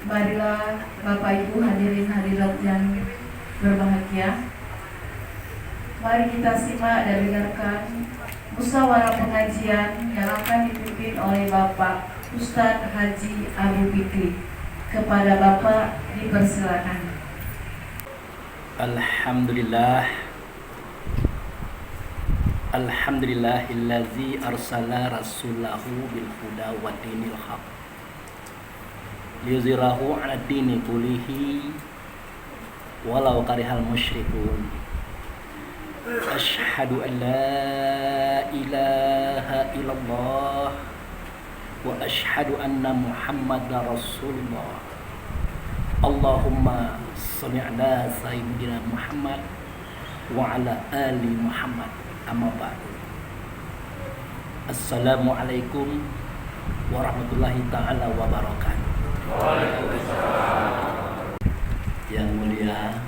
Marilah Bapak Ibu hadirin hadirat yang berbahagia, mari kita simak dan dengarkan musyawarah pengajian yang akan dipimpin oleh Bapak Ustadz Haji Abu Fikri. Kepada Bapak dipersilakan. Alhamdulillahillazi arsala rasulahu bil huda wa dinil haq liyuzhirahu 'ala dini kullihi walau karihal musyrikun. Asyhadu an la ilaha illallah wa asyhadu anna muhammadar rasulullah. Allahumma sholli ala sayyidina Muhammad wa ala ali Muhammad. Amma ba'du. Assalamualaikum warahmatullahi ta'ala wabarakatuh. Yang mulia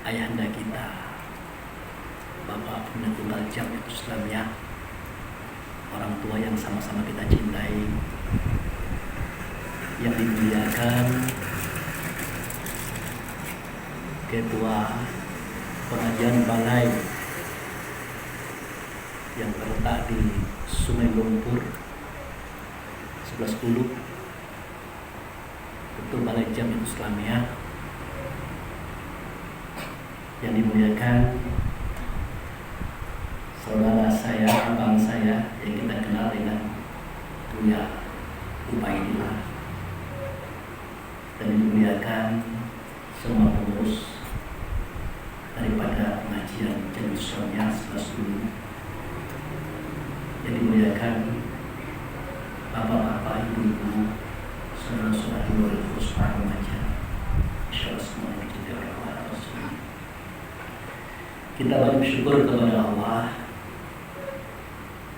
ayahanda kita, Bapak Pimpinan Tunggal Jamiat Islamiyah, orang tua yang sama-sama kita cintai, yang dimuliakan Ketua Pengajian Balai yang terletak di Sungai Lumpur 1110, Ketua Balai Jamiat Islamiyah, yang dimuliakan saudara saya, abang saya yang kita kenal dengan Buya Ubaidillah, dan dimuliakan semua pengurus daripada pengajian Jamiat Islamiyah 1110, yang dimuliakan bapak-bapak, ibu-ibu, saudara-saudari oleh para remaja, insyaallah semuanya dicintai oleh Allah Rasul. Kita banyak bersyukur kepada Allah,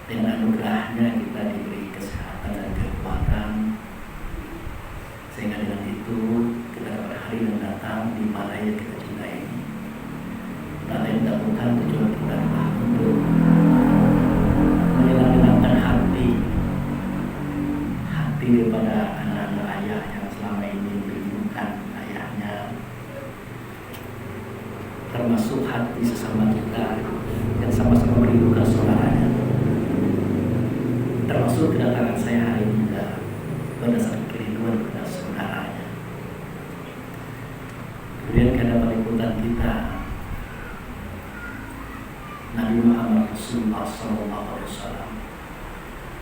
dengan anugerahnya kita diberi kesehatan dan kekuatan, sehingga dengan itu kita dapat hari yang datang di balai yang kita cintai ini. Tak lain tak bukan kecuali kita adalah untuk menyenangkan hati daripada anak-anak ayah yang selama ini merindukan ayahnya, termasuk hati sesama kita yang sama-sama merindukan saudaranya. Termasuk kedatangan saya hari ini juga berdasarkan kerinduan kepada saudaranya. Kemudian karena peliputan kita Nabi Muhammad Rasulullah SAW,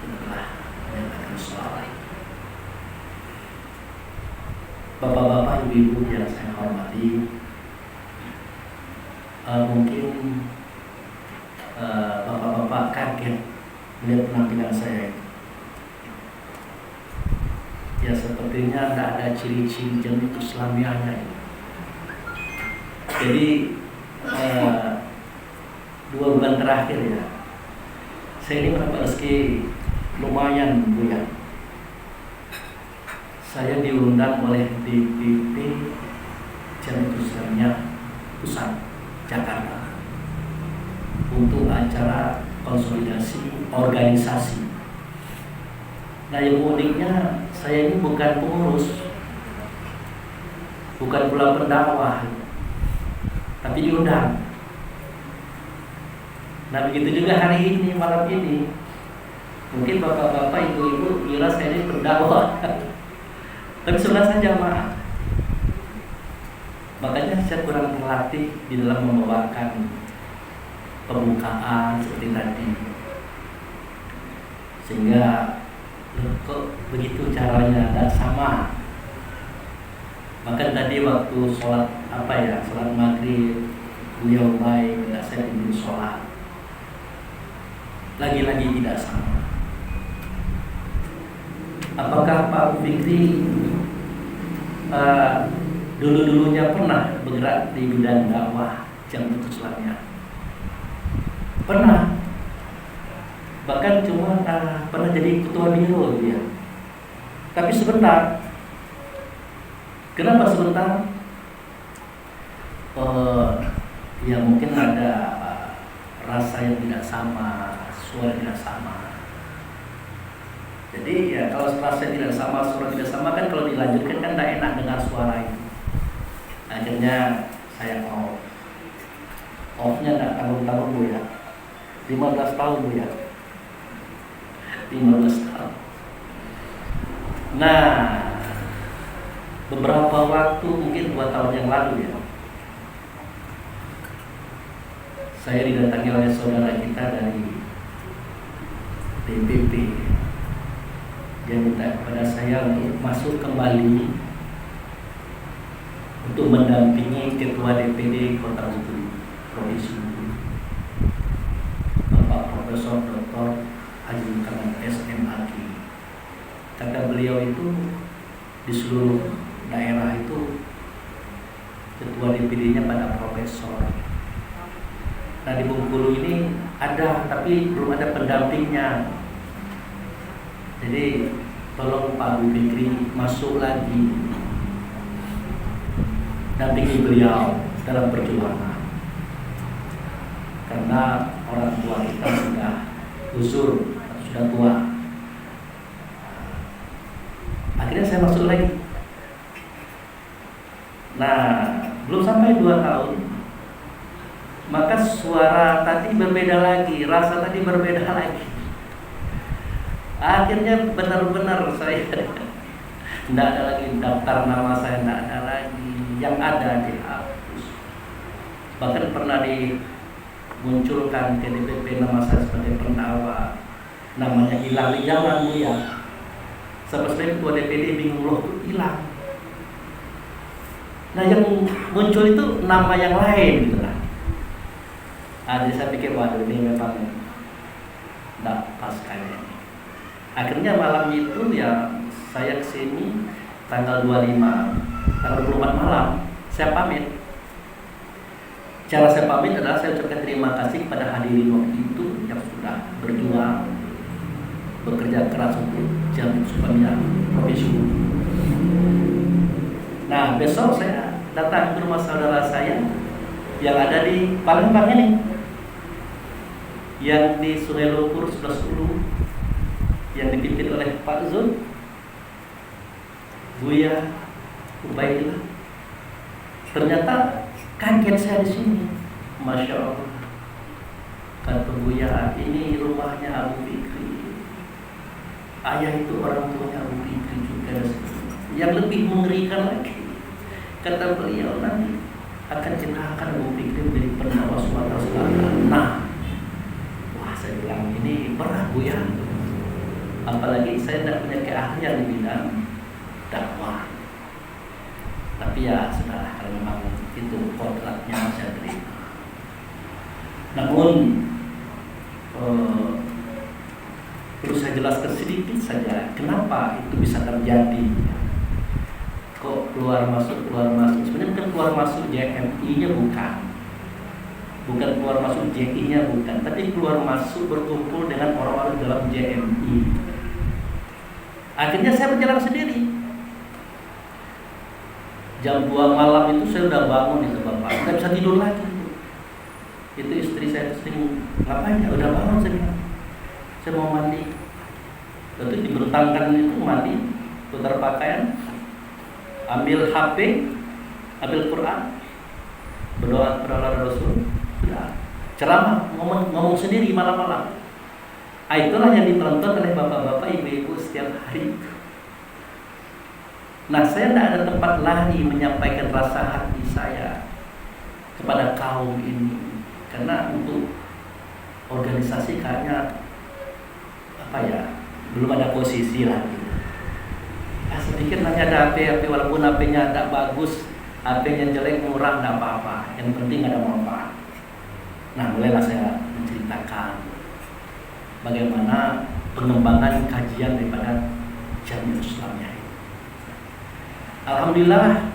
kita telah menyatakan sholawat. Bapak-bapak, ibu-ibu yang saya hormati, mungkin bapak-bapak kaget melihat penampilan saya. Ya, sepertinya tidak ada ciri-ciri Jamiat Islamiyahnya ini. Jadi 2 bulan terakhir ya, saya ini mendapat rezeki lumayan, Bu ya. Saya diundang oleh DPP Jamiat Islamiyah Pusat Jakarta untuk acara konsolidasi organisasi. Nah, yang uniknya saya ini bukan pengurus, bukan pula pendakwah, tapi diundang. Nah, begitu juga hari ini, malam ini. Mungkin bapak-bapak, ibu-ibu kira saya ini pendakwah, tapi sebenarnya saya jamaah. Makanya saya kurang terlatih di dalam membawakan pembukaan seperti tadi, sehingga kok begitu caranya dan sama. Bahkan tadi waktu sholat sholat maghrib, Buya Ubay minta saya pimpin sholat, lagi-lagi tidak sama. Apakah Pak Fikri dulu-dulunya pernah bergerak di bidang dakwah Jamiat Islamiyah? Pernah. Bahkan cuma pernah jadi ketua biro dia. Tapi sebentar. Kenapa sebentar? Ya mungkin ada rasa yang tidak sama, suara tidak sama. Jadi ya kalau rasa tidak sama, suara tidak sama kan kalau dilanjutkan kan tidak enak dengar suara itu. Akhirnya saya off-nya tidak tanggung-tanggung Bu ya. 15 tahun Bu ya. 15 tahun. Nah, beberapa waktu mungkin 2 tahun yang lalu ya, saya didatangi oleh saudara kita dari DPP. Dia minta kepada saya untuk masuk kembali untuk mendampingi Ketua DPD Kota Bengkulu, Provinsi Bengkulu, Bapak Profesor Dr. Haji Muhammad SMAG. Kata beliau itu di seluruh daerah itu Ketua DPD-nya pada profesor. Nah di Bengkulu ini ada, tapi belum ada pendampingnya. Jadi tolong Pak Bu Fikri masuk lagi dampingi beliau dalam perjuangan. Karena orang tua kita sudah uzur atau sudah tua. Akhirnya saya masuk lagi. Nah, belum sampai 2 tahun, maka suara tadi berbeda lagi, rasa tadi berbeda lagi. Akhirnya benar-benar saya tidak ada lagi daftar nama saya, tidak ada lagi, yang ada dihapus. Bahkan pernah dimunculkan ke DPP nama saya sebagai pendakwa, namanya hilang di jalan Bu ya. Sampai Ketua DPD bingung loh tuh hilang. Nah yang muncul itu nama yang lain gitu lah. Jadi saya pikir waduh ini memang tidak pas kayaknya. Akhirnya malam itu ya saya kesini tanggal 25, tanggal 24 malam saya pamit. Cara saya pamit adalah saya ucapkan terima kasih kepada hadirin waktu itu yang sudah berjuang, bekerja keras untuk jalan supaya Provinsi. Nah besok saya datang ke rumah saudara saya yang ada di Palembang ini, yang di Sungai Lumpur 11 yang dipimpin oleh Pak Zul, Buya Ubaidillah. Ternyata kaget saya di sini, Masya Allah. Kata Buya, ini rumahnya Abu Fikri. Ayah itu orang tuanya Abu Fikri juga. Yang lebih mengerikan lagi, kata beliau nanti akan ceritakan Abu Fikri menjadi pendakwa Sumatera Selatan. Nah, wah saya bilang ini berat Bu ya. Apalagi saya tidak punya keahlian di bidang dakwah. Tapi ya sudah, kalau memang itu kodratnya saya terima. Namun perlu saya jelaskan sedikit saja kenapa itu bisa terjadi. Kok keluar masuk. Sebenarnya bukan keluar masuk JMI-nya bukan keluar masuk JI-nya bukan, tapi keluar masuk berkumpul dengan orang-orang dalam JMI. Akhirnya saya berjalan sendiri. Jam 2 malam itu saya udah bangun itu Bapak, nggak bisa tidur lagi. Itu istri saya sering ngapain ya, udah bangun saya bilang, saya mau mandi. Lalu dibentangkan itu mandi, putar pakaian, ambil HP, ambil Quran, berdoa kepada Rasul, sudah ceramah, ngomong sendiri malam-malam. Itulah yang ditonton oleh bapak-bapak, ibu-ibu setiap hari. Nah, saya tidak ada tempat lari menyampaikan rasa hati saya kepada kaum ini, karena untuk organisasi kayaknya belum ada posisi lagi. Saya pikir hanya ada HP, walaupun HP-nya tidak bagus, HP-nya jelek, murah, tidak apa-apa. Yang penting ada manfaat. Nah, mulailah saya menceritakan bagaimana pengembangan kajian daripada Jamiah Islamiyah. Alhamdulillah,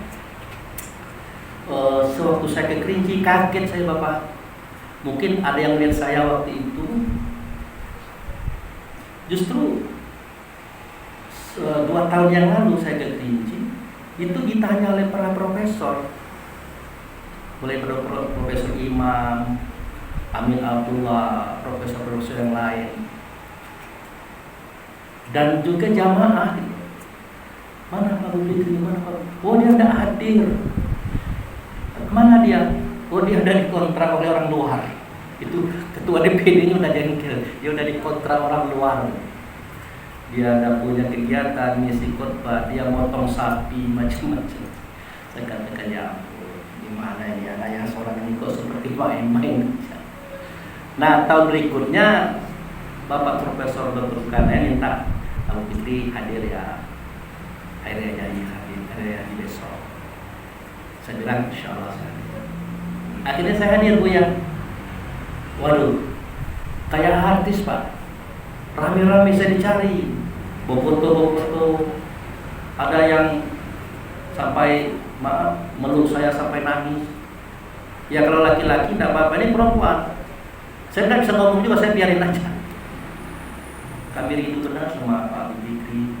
sewaktu saya ke Kerinci kaget saya Bapak. Mungkin ada yang lihat saya waktu itu. Justru 2 tahun yang lalu saya ke Kerinci, itu ditanya oleh para profesor, mulai pada Profesor Imam, Amin Abdullah, profesor-profesor yang lain. dan juga jamaah. Mana Pak Bukti, mana Pak? Oh dia tidak hadir. Mana dia? Oh dia udah dikontrak oleh orang luar. Itu ketua DPD-nya udah jengkel. Dia udah dikontrak orang luar. Dia ada punya kegiatan, ngisi khotbah, dia motong sapi, macam-macam. Saya katakan ya ampun, gimana ini anak seorang ini kok seperti main-main. Nah tahun berikutnya Bapak Profesor Dr. Kane minta Abu Fikri hadir ya. Akhirnya jadi hadir besok. Saya bilang insya Allah saya hadir. Akhirnya saya hadir Bu ya. Waduh, kayak artis Pak. Rame-rame saya dicari. Bofoto. Ada yang sampai meluk saya sampai nangis. Ya kalau laki-laki tidak apa-apa, ini perempuan. Saya tidak bisa ngomong juga, saya biarin aja. Kami itu benar sama Pak Bikri.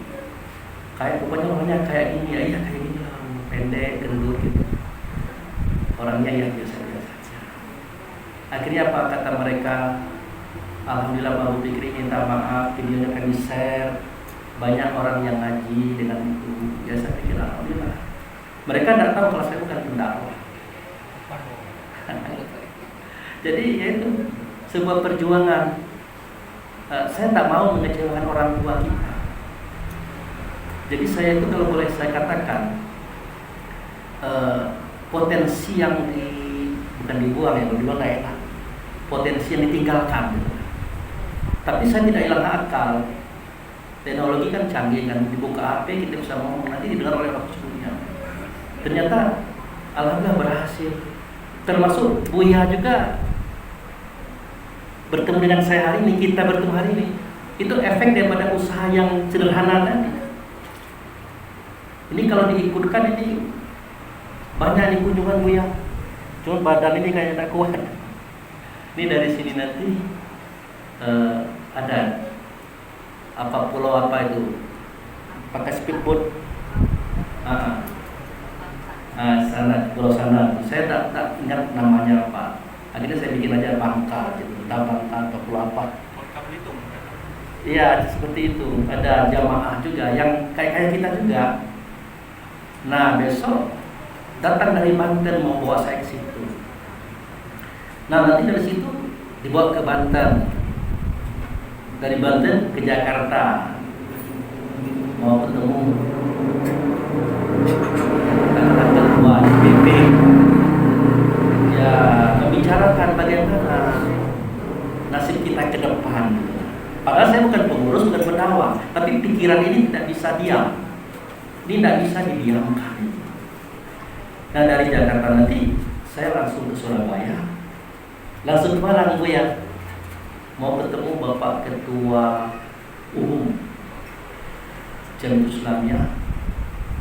Kayak pokoknya orangnya kayak gini ya, kayak gini lah, pendek, gendut gitu. Orangnya ya biasa-biasa saja. Akhirnya apa kata mereka? Alhamdulillah Pak Bikri minta maaf, videonya kami share. Banyak orang yang ngaji dengan itu. Ya saya pikir alhamdulillah. Mereka tidak tahu kalau saya bukan pendakwah. Jadi ya itu sebuah perjuangan. Saya tak mau mengecewakan orang tua kita. Jadi saya itu kalau boleh saya katakan potensi yang bukan dibuang ya, dibuang nggak enak. Potensi yang ditinggalkan. Gitu. Tapi saya tidak hilang akal. Teknologi kan canggih kan, dibuka HP kita bisa ngomong, nanti didengar oleh orang seluruhnya. Ternyata alhamdulillah berhasil. Termasuk Buya juga bertemu dengan saya hari ini, kita bertemu hari ini. Itu efek daripada usaha yang sederhana tadi. Ini kalau diikutkan ini banyak nih kunjungan Buya. Cuma badan ini kayak tak kuat. Ini dari sini nanti ada apa pulau apa itu pakai speedboat sana pulau sana saya tak ingat namanya apa. Akhirnya saya bikin aja Bangka gitu, Bangka atau pulau apa. Iya seperti itu. Ada jamaah juga yang kayak kita juga. Nah besok datang dari Banten mau bawa saya ke situ. Nah nanti dari situ dibawa ke Banten. Dari Banten ke Jakarta mau ketemu ketua DPP ya membicarakan bagaimana nasib kita ke depan. Padahal saya bukan pengurus, bukan pendakwah, tapi pikiran ini tidak bisa diam, ini tidak bisa didiamkan. Nah dari Jakarta nanti saya langsung ke Surabaya, langsung ke Malang Bu ya. Mau ketemu Bapak Ketua Umum Jamiah Islamiyah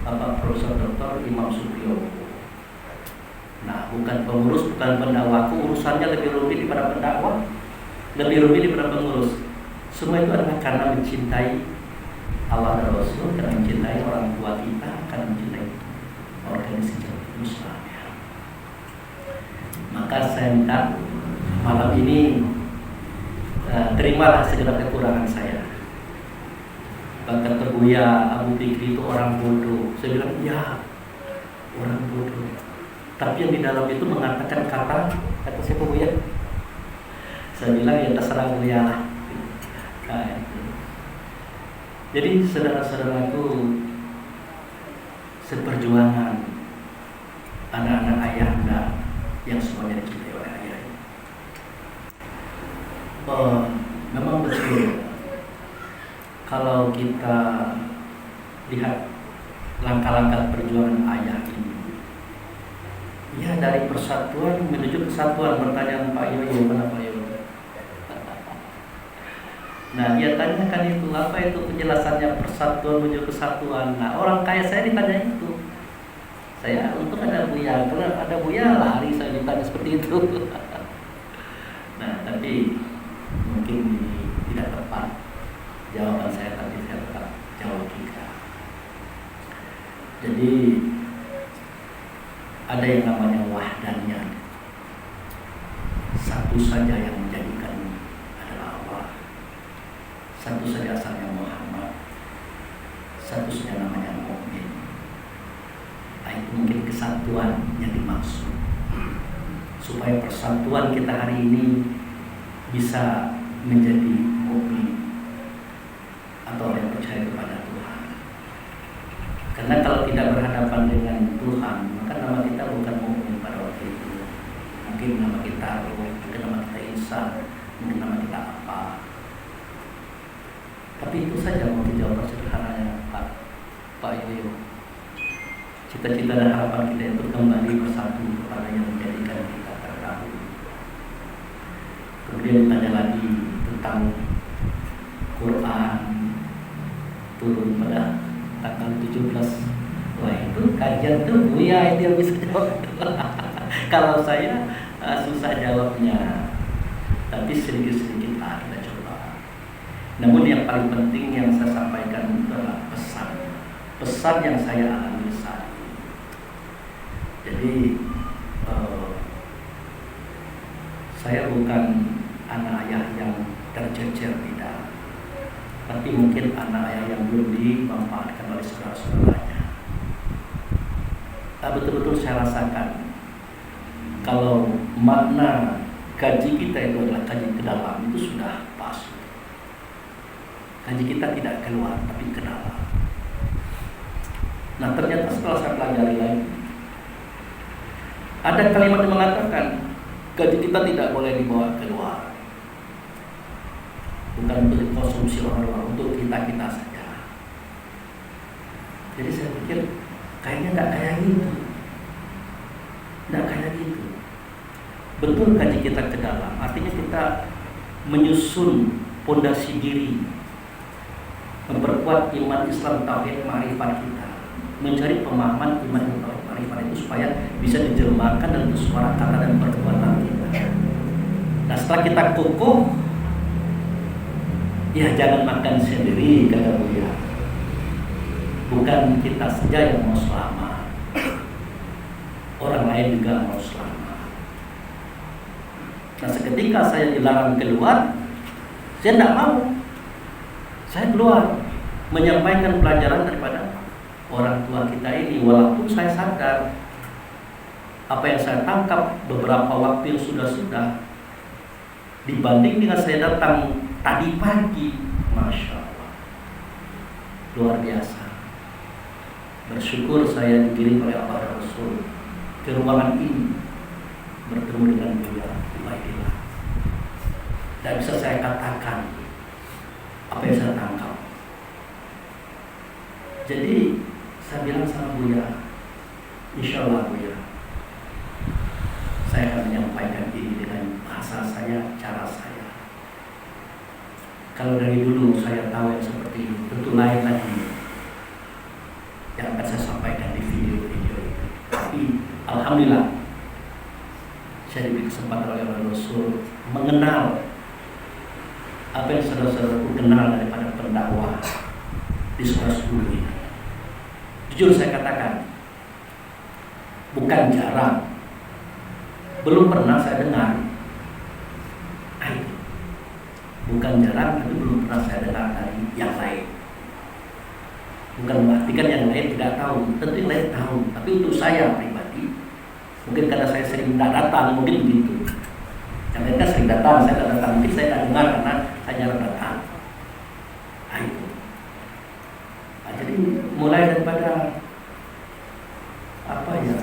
Bapak Profesor Dr. Imam Supriyo. Nah bukan pengurus, bukan pendakwah, urusannya lebih rumit daripada pendakwah, lebih rumit daripada pengurus. Semua itu adalah karena mencintai Allah dan Rasul, karena mencintai orang tua kita, karena mencintai organisasi Islam. Maka saya minta malam ini terimalah segala kekurangan saya. Bahkan Buya Abu Fikri itu orang bodoh. Saya bilang ya orang bodoh. Tapi yang di dalam itu mengatakan kata siapa Buya? Saya bilang ya terserah Buya lah. Nah, jadi saudara-saudaraku, seperjuangan anak-anak ayahanda yang semuanya dicintai oleh ayah. Memang betul kalau kita lihat langkah-langkah perjuangan ayah ini, ya dari persatuan menuju kesatuan. Pertanyaan Pak Yoyo, mana Pak Yoyo? Nah dia tanyakan itu, apa itu penjelasannya persatuan menuju kesatuan. Nah orang kaya saya ditanya itu. Saya untuk ada Buya, kalau ada Buya lari saya ditanya seperti itu. Nah tapi mungkin tidak tepat jawaban saya, tapi saya tetap jawab juga. Jadi ada yang namanya wahdannya, satu saja yang menjadikan adalah Allah, satu saja asalnya Muhammad, yang namanya mukmin. Nah, itu mungkin kesatuan yang dimaksud, supaya persatuan kita hari ini bisa menjadi mukmin atau yang percaya kepada Tuhan. Karena kalau tidak berhadapan dengan Tuhan, maka nama kita bukan mukmin pada waktu itu. Mungkin nama kita Roh, mungkin nama kita Insan, mungkin nama kita apa. Tapi itu saja mau dijawab sederhananya Pak Yoyo. Cita-cita dan harapan kita itu kembali bersatu kepada yang menjadikan kita terdahulu. Kemudian ditanya lagi tentang Quran turun pada tanggal 17. Wah, itu kajian tuh Buya itu yang bisa jawab. Kalau saya susah jawabnya, tapi sedikit-sedikit kita coba. Namun yang paling penting yang saya sampaikan adalah pesan yang saya alami saat ini. Jadi saya bukan anak ayah yang tercecer, tidak, tapi mungkin anak ayah yang belum dimanfaatkan oleh saudara-saudaranya. Betul-betul saya rasakan kalau makna gaji kita itu adalah gaji ke dalam, itu sudah pas. Gaji kita tidak keluar tapi ke dalam. Nah, ternyata setelah saya pelajari lagi, ada kalimat yang mengatakan gaji kita tidak boleh dibawa keluar, bukan untuk dikonsumsi orang luar, untuk kita saja. Jadi saya pikir kayaknya nggak kayak gitu, Betul gaji kita ke dalam, artinya kita menyusun pondasi diri, memperkuat iman Islam, tauhid, ma'rifat kita, mencari pemahaman iman dan tauhid, ma'rifat itu supaya bisa dijelmakan dalam suara kata dan perbuatan kita. Nah, setelah kita kukuh, ya jangan makan sendiri, kata Buya. Bukan kita saja yang mau selamat, orang lain juga mau selamat. Nah, seketika saya dilarang keluar, saya tidak mau. Saya keluar menyampaikan pelajaran daripada orang tua kita ini, walaupun saya sadar apa yang saya tangkap beberapa waktu yang sudah dibanding dengan saya datang tadi pagi, Masya Allah, luar biasa. Bersyukur saya dikirim oleh Allah Rasul ke ruangan ini, bertemu dengan Buya Ubaidillah. Tidak bisa saya katakan apa yang saya tangkap. Jadi saya bilang sama Buya, insya Allah Buya, saya akan menyampaikan ini dengan bahasa saya, cara saya. Kalau dari dulu saya tahu yang seperti ini, tentu lain lagi yang akan saya sampaikan di video-video itu. Tapi alhamdulillah saya diberi kesempatan oleh Allah Rasul mengenal apa yang saudara-saudaraku kenal daripada pendakwah di sekolah sepuluh ini. Jujur saya katakan, bukan jarang, belum pernah saya dengar. Bukan jarang, tapi belum pernah saya dengar dari yang lain. Bukan berarti kan yang lain tidak tahu, tentu yang lain tahu. Tapi untuk saya pribadi, mungkin karena saya sering tidak datang, mungkin begitu. Yang lain kan sering datang, saya tidak datang, mungkin saya tidak dengar karena saya jarang datang. Nah, itu. Nah, jadi mulai daripada apa ya,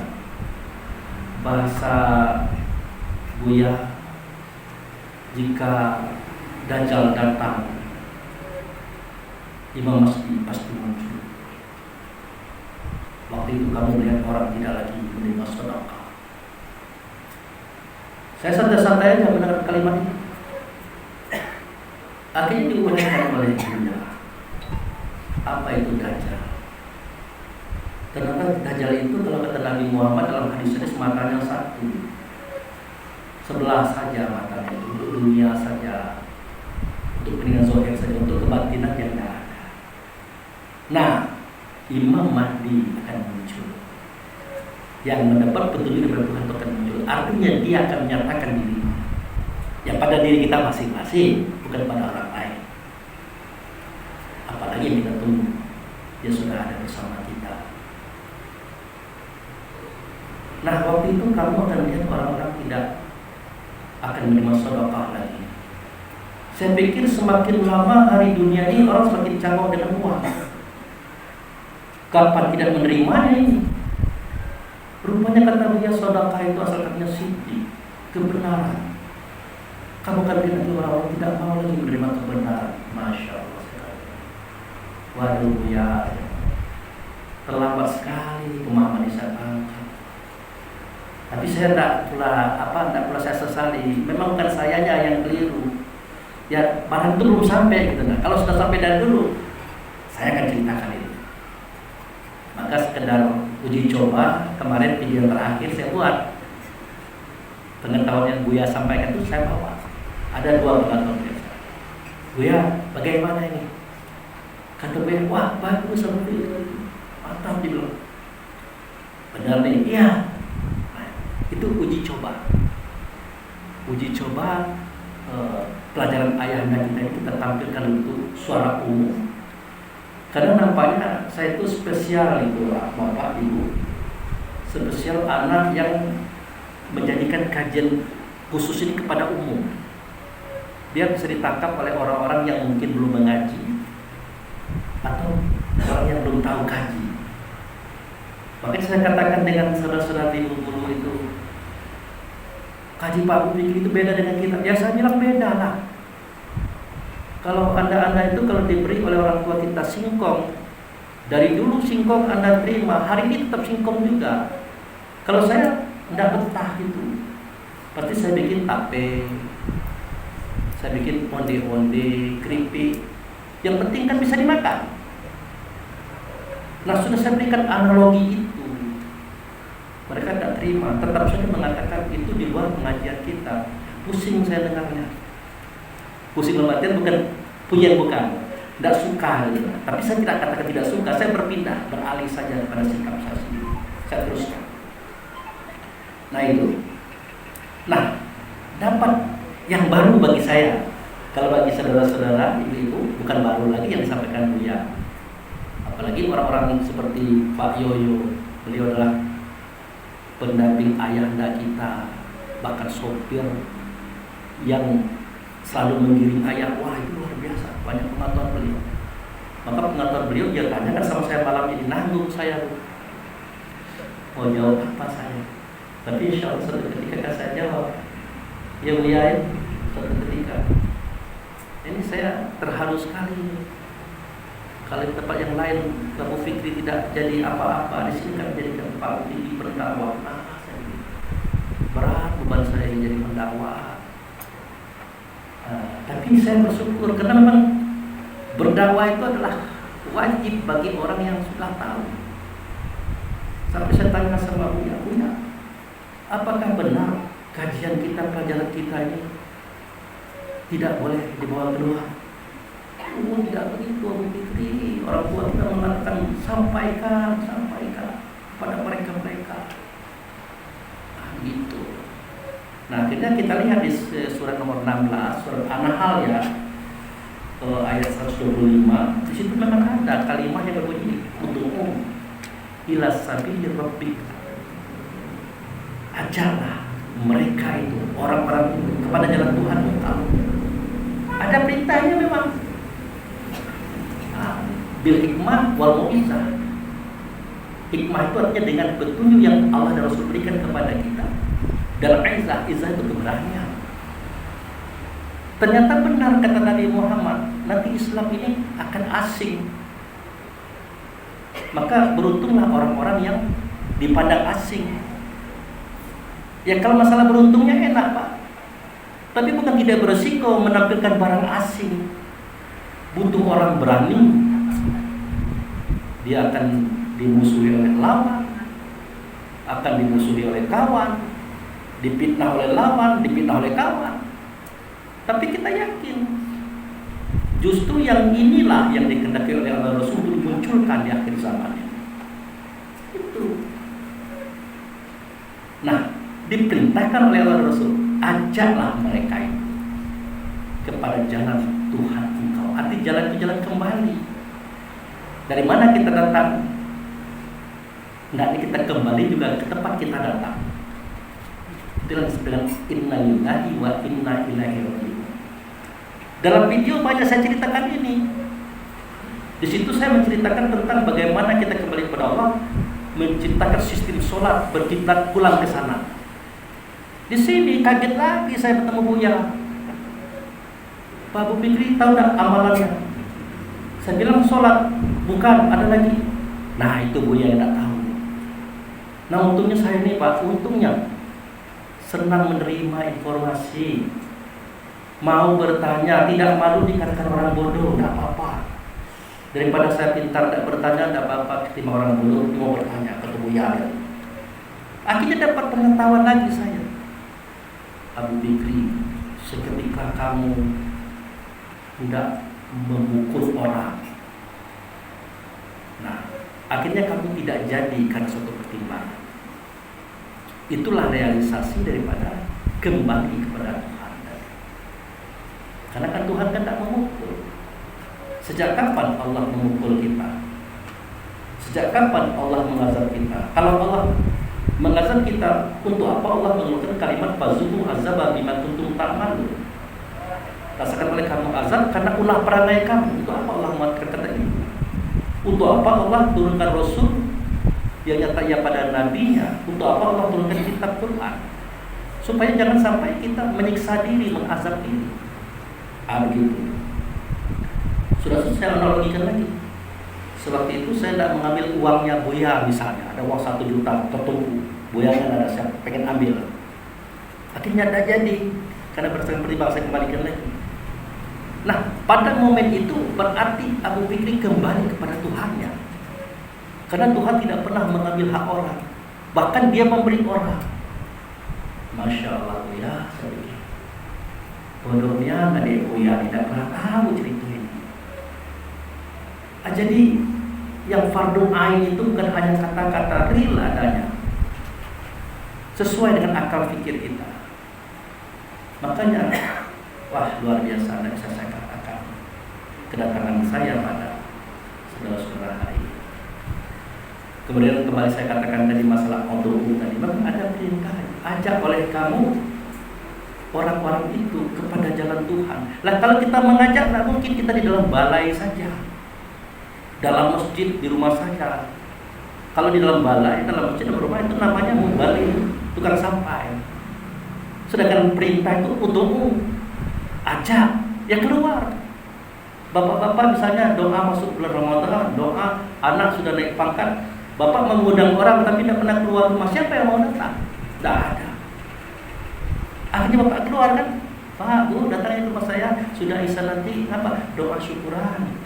bahasa Buya, jika Dajjal datang, Imam Mahdi pasti muncul. Waktu itu kamu melihat orang tidak lagi menerima sedekah. Saya santai-santai aja mendengar kalimat itu. Akhirnya diuraikan oleh Buya, apa itu Dajjal? Ternyata Dajjal itu kalau kata Nabi Muhammad dalam hadis ini matanya satu, sebelah saja matanya itu, untuk dunia saja, untuk peninggalan zahir saja, untuk kebatinan yang tidak ada. Nah, Imam Mahdi akan muncul, yang mendapat petunjuk dari Tuhan akan muncul. Artinya dia akan menyatakan diri yang pada diri kita masing-masing, bukan pada orang lain. Apalagi yang kita tunggu, dia sudah ada bersama kita. Nah, waktu itu kamu akan lihat orang-orang tidak akan menerima sedekah lagi. Saya pikir semakin lama hari dunia ini orang semakin canggung dengan uang. Kapan tidak menerimanya ini? Rupanya kata dia sedekah itu asal katanya siddiq, kebenaran. Kamu kan lihat orang-orang tidak mau lagi menerima kebenaran. Masya Allah sekali. Waduh ya, terlambat sekali pemahaman ini saya tangkap. Tapi saya tidak pula saya sesali. Memang bukan sayanya yang keliru. Ya barang itu belum sampai gitu. Nah, kalau sudah sampai dari dulu, saya akan ceritakan ini. Maka sekedar uji coba, kemarin video terakhir saya buat. Pengetahuan yang Buya sampaikan itu saya bawa. Ada 2 pengetahuan biasa. Buya, bagaimana ini? Kata Buya, wah bagus seperti itu. Mantap dibilang. Benar nih, iya. Nah, itu uji coba. Uji coba pelajaran ayahanda kita ini kita tampilkan untuk suara umum. Karena nampaknya saya itu spesial itu Bapak Ibu. Spesial anak yang menjadikan kajian khusus ini kepada umum. Dia bisa ditangkap oleh orang-orang yang mungkin belum mengaji atau orang yang belum tahu kaji. Makanya saya katakan dengan saudara-saudara di guru itu, kaji Pak Budi itu beda dengan kita. Ya saya bilang beda lah. Kalau anda itu kalau diberi oleh orang tua kita singkong, dari dulu singkong anda terima, hari ini tetap singkong juga. Kalau saya tidak betah gitu, pasti saya bikin tape, saya bikin onde-onde, keripik. Yang penting kan bisa dimakan. Nah sudah saya berikan analogi itu, mereka tidak terima, tetap saja mengatakan itu di luar pengajian kita. Pusing saya dengarnya. Pusing dalam artian bukan, tidak suka gitu. Tapi saya tidak katakan tidak suka, saya berpindah, beralih saja pada sikap saya sendiri. Saya teruskan. Nah itu. Nah, dapat yang baru bagi saya. Kalau bagi saudara-saudara, ibu-ibu, bukan baru lagi yang disampaikan Buya. Apalagi orang-orang seperti Pak Yoyo, beliau adalah pendamping ayahanda kita, bahkan sopir yang selalu mengiring ayah. Wah itu luar biasa, banyak pengetahuan beliau. Maka pengetahuan beliau dia tanyakan sama saya malam ini, nanggung saya. Mau jawab apa saya? Tapi insya Allah suatu ketika saya jawab, ya Buya, suatu ketika ini saya terharu sekali. Kalau di tempat yang lain Bapak Fikri tidak jadi apa-apa, di sini kan menjadikan Pak Fikri berdakwah. Nah, berat beban saya ini jadi pendakwah. Tapi saya bersyukur karena memang berdakwah itu adalah wajib bagi orang yang sudah tahu. Sampai saya tanya sama Buya, apakah benar kajian kita, pelajaran kita ini tidak boleh dibawa keluar? Oh, tidak begitu, Abu Fikri. Orang tua kita mengatakan sampaikan pada mereka. Gitu. Nah, akhirnya kita lihat di surat nomor 16, surat An-Nahl ya, ayat 125. Di situ memang ada kalimat yang berbunyi, ud'u ila sabili rabbika. Ajarlah mereka itu, orang-orang itu kepada jalan Tuhan kamu. Ada perintahnya memang. Bil hikmah wal mau'izah. Hikmah itu artinya dengan petunjuk yang Allah dan Rasul berikan kepada kita. Dan izah itu keberanian. Ternyata benar kata Nabi Muhammad, nanti Islam ini akan asing. Maka beruntunglah orang-orang yang dipandang asing. Ya kalau masalah beruntungnya enak Pak, tapi bukan tidak beresiko menampilkan barang asing. Butuh orang berani. Dia akan dimusuhi oleh lawan, akan dimusuhi oleh kawan, dipitnah oleh lawan, dipitnah oleh kawan. Tapi kita yakin justru yang inilah yang dikehendaki oleh Allah Rasul dimunculkan di akhir zaman ini. Itu. Nah, diperintahkan oleh Allah Rasul, ajaklah mereka itu kepada jalan Tuhan engkau. Arti jalan itu jalan kembali. Dari mana kita datang? Nanti kita kembali juga ke tempat kita datang. Itu yang disebut inna lillahi wa inna ilaihi raji'un. Dalam video banyak saya ceritakan ini. Di situ saya menceritakan tentang bagaimana kita kembali kepada Allah, menciptakan sistem sholat, berkiblat pulang ke sana. Di sini kaget lagi saya bertemu Buya. Pak Abu Fikri tahu tak amalannya? Saya bilang sholat, bukan, ada lagi. Nah itu Buya yang tak tahu. Nah untungnya saya ini Pak, untungnya senang menerima informasi, mau bertanya, tidak malu dikatakan orang bodoh, tidak apa-apa. Daripada saya pintar tidak bertanya, tidak apa-apa. Ketika orang bodoh mau bertanya, ketemu ya. Akhirnya dapat pengetahuan lagi saya. Abu Fikri, seketika kamu tidak memukul orang, nah akhirnya kamu tidak jadi karena suatu pertimbangan. Itulah realisasi daripada kembali kepada Tuhan. Karena kan Tuhan kan tidak memukul. Sejak kapan Allah memukul kita? Sejak kapan Allah mengazab kita? Kalau Allah mengazab kita, untuk apa Allah mengeluarkan kalimat fazuqu azaba bima kuntum ta'malun? Rasakan oleh kamu azab karena ulah perangai kamu. Untuk apa Allah mengatakan kata ini? Untuk apa Allah turunkan Rasul yang nyatanya pada nabinya? Untuk apa Allah turunkan kitab Quran? Supaya jangan sampai kita menyiksa diri, mengazab diri. Begitu. Sudah saya analogikan lagi. Sewaktu itu saya tidak mengambil uangnya Buya misalnya, ada uang 1 juta tertumpu, Buya kan ada, saya pengen ambil. Akhirnya tidak jadi, karena berdasarkan pertimbangan saya kembalikan lagi. Nah, pada momen itu berarti Abu Fikri kembali kepada Tuhannya. Karena Tuhan tidak pernah mengambil hak orang, bahkan Dia memberi orang. Masya Allah Buya, saya pikir bodohnya adik Buya tidak pernah tahu cerita ini. Jadi yang fardu ain itu bukan hanya kata-kata real adanya, sesuai dengan akal fikir kita. Makanya wah luar biasa, dan bisa saya katakan kedatangan saya pada saudara-saudara hari ini. Kemudian kembali saya katakan tadi masalah auto tadi, memang ada perintah ajak oleh kamu orang-orang itu kepada jalan Tuhan. Lah kalau kita mengajak, tidak mungkin kita di dalam balai saja, dalam masjid di rumah saya. Kalau di dalam balai, dalam masjid, dalam rumah itu namanya mubalik, tukang sampah. Sedangkan perintah itu untukmu, ajak, ya keluar. Bapak-bapak misalnya doa masuk bulan Ramadan, doa anak sudah naik pangkat, bapak mengundang orang tapi tidak pernah keluar rumah, siapa yang mau datang? Tidak ada. Akhirnya bapak keluar kan, Pak, Bu, datang ke rumah saya, sudah isya nanti apa? Doa syukuran.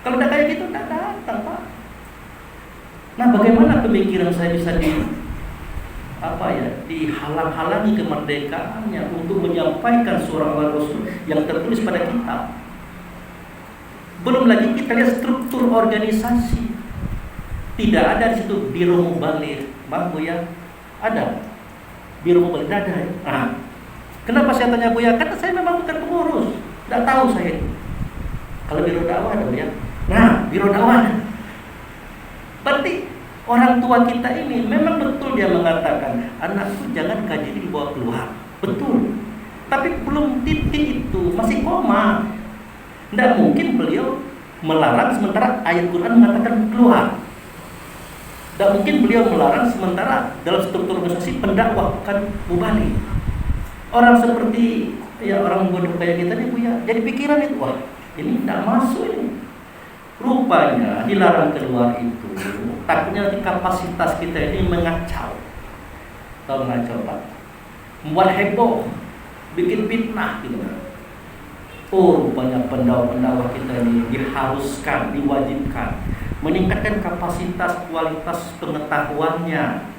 Kalau tidak kayak gitu, tidak datang, Pak. Nah, bagaimana pemikiran saya bisa dihalang-halangi kemerdekaannya untuk menyampaikan suara Rasul yang tertulis pada kitab? Belum lagi kita lihat struktur organisasi. Tidak ada di situ biro mubalik, Bang Buya. Ada biro mubalik, ada ya? Nah, kenapa saya tanya Buya? Karena saya memang bukan pengurus, tidak tahu saya. Kalau biro dakwah ada ya. Nah, biro dakwah. Berarti orang tua kita ini memang betul dia mengatakan, anakku jangan kaji dibawa keluar. Betul. Tapi belum titik itu, masih koma. Tidak mungkin beliau melarang sementara ayat Quran mengatakan keluar. Tidak mungkin beliau melarang sementara dalam struktur organisasi pendakwah bukan mubalik. Orang seperti ya orang bodoh kayak kita nih Buya, jadi pikiran itu, wah ini tidak masuk ini. Rupanya dilarang keluar itu takutnya nanti kapasitas kita ini mengacau. Tahu mengacau Pak? Membuat heboh, bikin fitnah gitu. Oh, rupanya pendakwah kita ini diharuskan, diwajibkan meningkatkan kapasitas, kualitas pengetahuannya.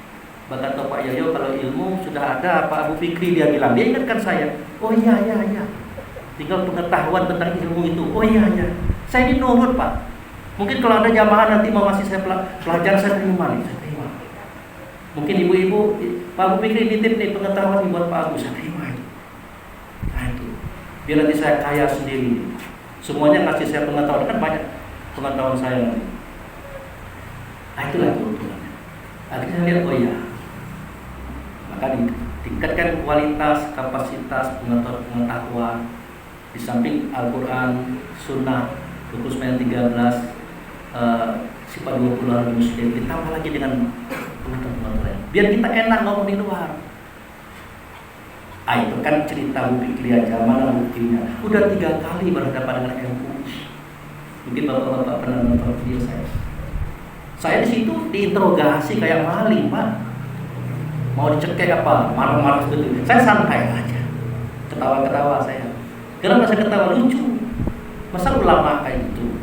Bahkan Pak Yoyo kalau ilmu sudah ada, Pak Abu Fikri dia bilang, dia ingatkan saya, oh iya, tinggal pengetahuan tentang ilmu itu, oh iya, saya ini nurut Pak. Mungkin kalau ada jamaah nanti mau ngasih saya pelajaran, saya terima nih, saya terima. Mungkin ibu-ibu, Pak Abu Fikri nitip nih pengetahuan buat Pak Abu, saya terima. Nah itu, biar nanti saya kaya sendiri. Semuanya ngasih saya pengetahuan, kan banyak pengetahuan saya nanti. Itulah keuntungannya. Akhirnya saya lihat, oh iya, maka ditingkatkan kualitas, kapasitas pengetahuan. Di samping Al-Quran, Sunnah, Buku 13, sifat 20 hari muslim, ditambah lagi dengan pengetahuan. Biar kita enak ngomong di luar. Itu kan cerita Bu Fikri aja, mana buktinya? Udah 3 kali berhadapan dengan MUI. Mungkin bapak-bapak pernah nonton video saya. Saya di situ diinterogasi kayak maling, Pak. Mau dicekek apa? Marah-marah seperti itu. Saya santai aja, ketawa-ketawa saya. Kenapa saya ketawa? Lucu. Masa ulama kayak gitu?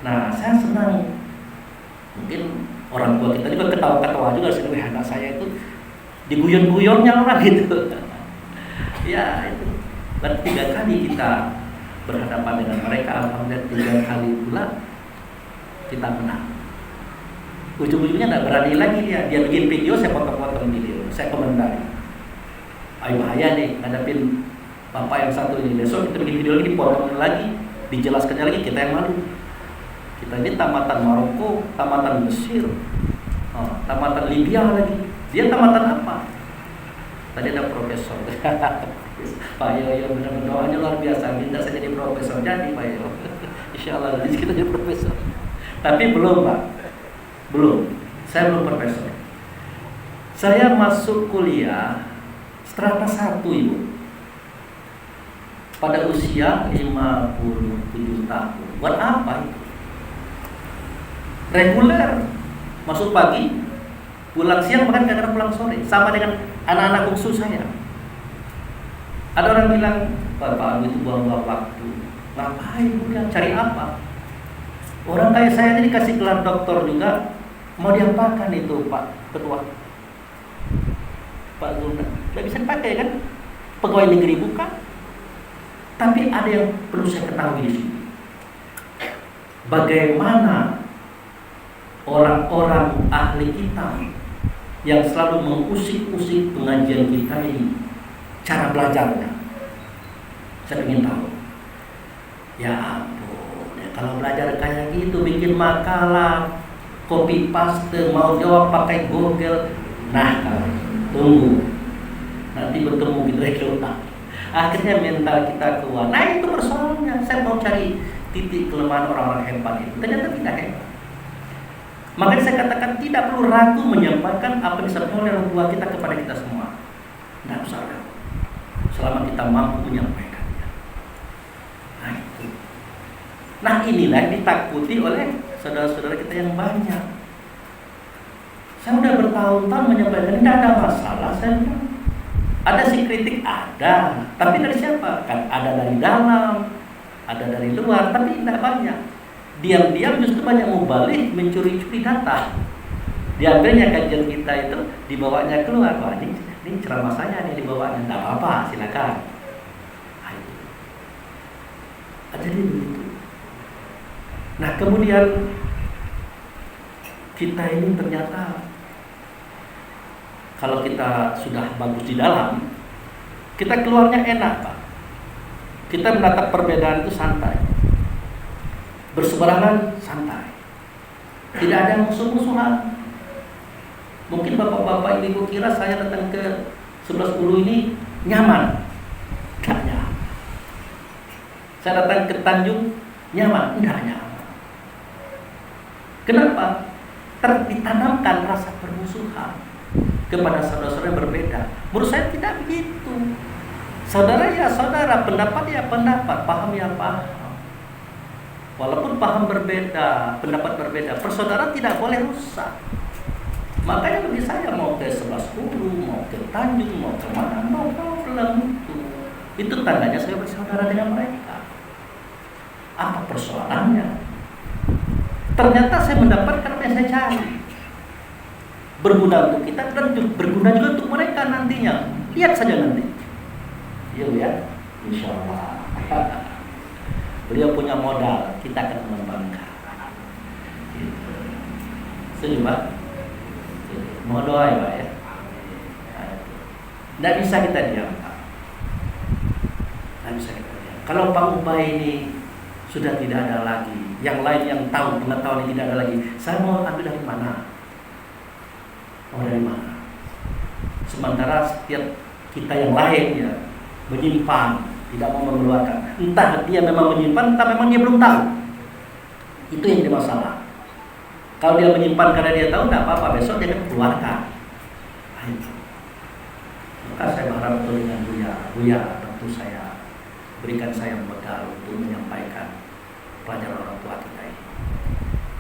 Nah, saya senang. Mungkin orang tua kita juga ketawa-ketawa juga sih, anak saya itu diguyon-guyonnya orang gitu. Ya itu. Dan 3 kali kita berhadapan dengan mereka, alhamdulillah 3 kali pula kita menang. Ujung-ujungnya nggak berani lagi dia bikin video, saya potong-potong video, saya komentari. Ayo bahaya nih ngadapin bapak yang satu ini. Besok kita bikin video lagi, dipotong lagi, dijelaskannya lagi, kita yang malu. Kita ini tamatan Maroko, tamatan Mesir, tamatan Libya lagi. Dia tamatan apa? Tadi ada profesor. Pak Yoyo benar-benar doanya luar biasa. Minta saya jadi profesor, jadi Pak Yoyo. Insya Allah nanti kita jadi profesor. Tapi belum, Pak. Belum. Saya belum profesor. Saya masuk kuliah strata 1, Ibu. Pada usia 57 tahun. Buat apa itu? Reguler. Masuk pagi, pulang siang, bahkan kadang pulang sore. Sama dengan anak-anak bungsu saya. Ada orang bilang, Bapak itu buang-buang waktu. Ngapain kuliah? Cari apa? Orang kayak saya ini dikasih gelar doktor juga, mau diapakan itu Pak Ketua? Pak Zulna, tidak bisa dipakai kan? Pegawai negeri bukan? Tapi ada yang perlu saya ketahui di sini. Bagaimana orang-orang ahli kita yang selalu mengusik-usik pengajian kita ini, cara belajarnya, saya ingin tahu. Ya ampun, ya kalau belajar kayak gitu, bikin makalah, copy paste, mau jawab pakai Google, nah tunggu, nanti bertemu gitu ya. Akhirnya mental kita keluar. Nah itu persoalannya. Saya mau cari titik kelemahan orang-orang hebat itu, ternyata tidak hebat. Makanya saya katakan tidak perlu ragu menyampaikan apa yang disampaikan oleh orang tua kita kepada kita semua. Tidak usah ragu, selama kita mampu menyampaikannya. Nah itu. Nah inilah yang ditakuti oleh saudara-saudara kita yang banyak. Saya sudah bertahun-tahun menyampaikan tidak ada masalah. Saya bilang ada sih kritik, ada. Tapi dari siapa? Kan ada dari dalam, ada dari luar, tapi tidak banyak. Diam-diam justru banyak mubalik mencuri-curi data. Diambilnya kajian kita itu, dibawanya keluar. Wah ini ceramah saya nih dibawanya. Tidak apa-apa, silakan. Jadi begitu. Nah kemudian kita ini ternyata kalau kita sudah bagus di dalam, kita keluarnya enak, Pak. Kita menatap perbedaan itu santai. Berseberangan santai. Tidak ada musuh-musuhan. Mungkin bapak-bapak ibu kira saya datang ke 11 ini nyaman. Tidak nyaman. Saya datang ke Tanjung nyaman, tidak nyaman. Kenapa? Ditanamkan rasa permusuhan kepada saudara-saudara yang berbeda. Menurut saya tidak begitu. Saudara ya saudara, pendapat ya pendapat, paham ya paham. Walaupun paham berbeda, pendapat berbeda, persaudaraan tidak boleh rusak. Makanya bagi saya mau ke 11 mau ke Tanjung, mau ke mana, no problem itu. Itu tandanya saya bersaudara dengan mereka. Apa persoalannya? Ternyata saya mendapatkan apa yang saya cari. Berguna untuk kita dan berguna juga untuk mereka nantinya. Lihat saja nanti. Iya ya, insya Allah. Beliau punya modal, kita akan mengembangkan. Setuju Pak? Mohon doa ya Pak ya. Tidak bisa kita diam Pak. Tidak bisa kita diam. Kalau Pak Ubay ini sudah tidak ada lagi, yang lain yang tahu, pengetahuan yang tidak ada lagi. Saya mau ambil dari mana? Mau dari mana? Sementara setiap kita yang lain ya menyimpan, tidak mau mengeluarkan. Entah dia memang menyimpan, entah memang dia belum tahu. Itu yang jadi masalah. Kalau dia menyimpan karena dia tahu, tidak apa-apa, besok dia akan keluarkan. Nah, itu. Maka saya berharap betul dengan Buya tentu saya berikan saya modal untuk menyampaikan pelajaran orang tua kita ini.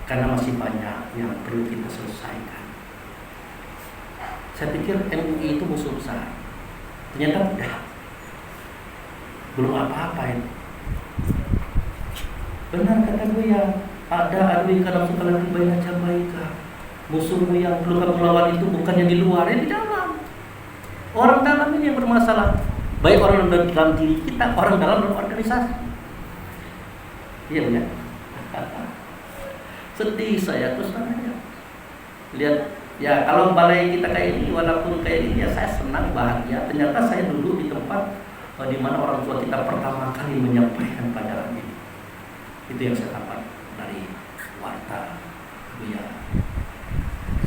Karena masih banyak yang perlu kita selesaikan. Saya pikir MUI itu musuh besar. Ternyata tidak. Belum apa-apa itu. Benar kata Buya, ada aduika nafsu kalati baina jambaika. Musuhmu yang perlu kamu lawan itu bukan yang di luar, yang di dalam. Orang dalam ini yang bermasalah. Baik orang dalam diri kita, orang dalam organisasi. Iya ya. Sedih saya terus terang. Lihat ya, kalau balai kita kayak ini, walaupun kayak ini ya saya senang, bahagia. Ternyata saya duduk di tempat di mana orang tua kita pertama kali menyampaikan pelajaran ini. Itu yang saya dapat dari warta Buya.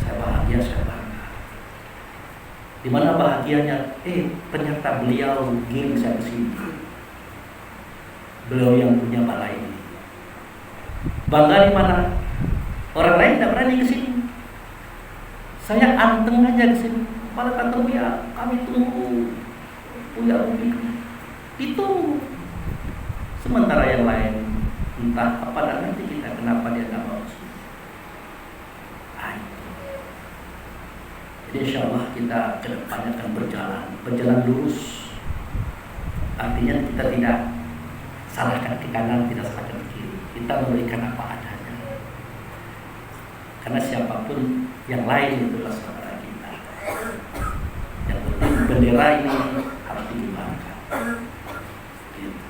Saya bahagia, saya bangga. Di mana bahagianya? Ternyata beliau giring saya ke sini. Beliau yang punya balai ini. Bangga di mana? Orang lain tidak berani ke sini. Saya anteng aja ke sini. Malah kata Buya, kami tunggu Buya Fikri. Ditunggu. Sementara yang lain entah apa dan nanti kita kenapa dia tak mau. Jadi insya Allah kita ke depannya akan berjalan lurus. Artinya kita tidak salahkan ke kanan, tidak salahkan ke kiri. Kita memberikan apa adanya. Karena siapapun yang lain itulah saudara kita. Yang penting bendera ini harus dikibarkan. Gitu.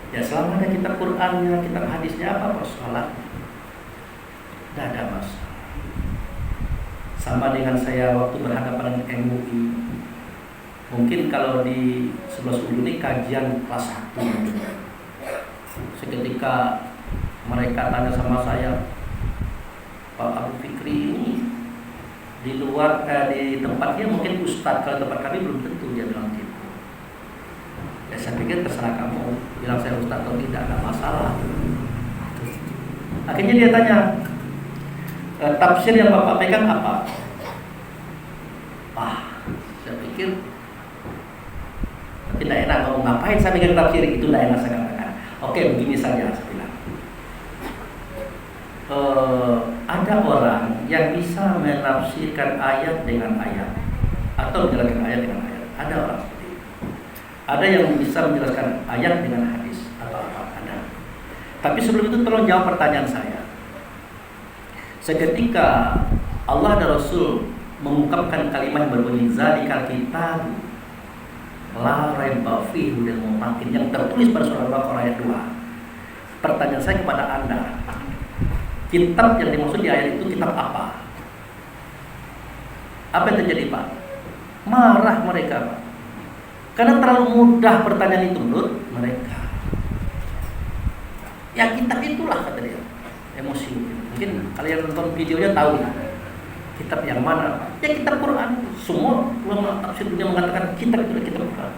Ya selama ada kitab Qur'annya, kitab hadisnya, apa persoalannya? Tidak ada masalah. Sama dengan saya waktu berhadapan dengan MUI. Mungkin kalau di sebelah dulu ini kajian kelas 1. Seketika mereka tanya sama saya, Pak Abu Fikri ini di luar di tempatnya mungkin Ustadz, kalau tempat kami belum tentu, dia bilang gitu. Ya saya pikir terserah kamu bilang saya Ustadz atau tidak, ada masalah. Akhirnya dia tanya, tafsir yang Bapak pegang apa? Saya pikir tapi tidak enak ngomong, ngapain saya pegang tafsir, itu tidak enak saya katakan. Oke, begini saja saya bilang. Ada orang yang bisa menafsirkan ayat dengan ayat atau menjelaskan ayat dengan ayat. Ada orang seperti itu. Ada yang bisa menjelaskan ayat dengan hadis atau apa, ada. Tapi sebelum itu tolong jawab pertanyaan saya. Seketika Allah dan Rasul mengungkapkan kalimat yang berbunyi zalikal kitab la raiba fihi hudal muttaqin yang tertulis pada surah Al-Baqarah ayat 2. Pertanyaan saya kepada Anda, kitab yang dimaksud di ayat itu kitab apa? Apa yang terjadi, Pak? Marah mereka, Pak. Karena terlalu mudah pertanyaan itu menurut mereka. Ya kitab itulah kata dia. Emosi. Mungkin kalian nonton videonya tahu kitab yang mana. Ya kitab Quran. Semua ulama tafsir dunia mengatakan kitab itu kitab Quran.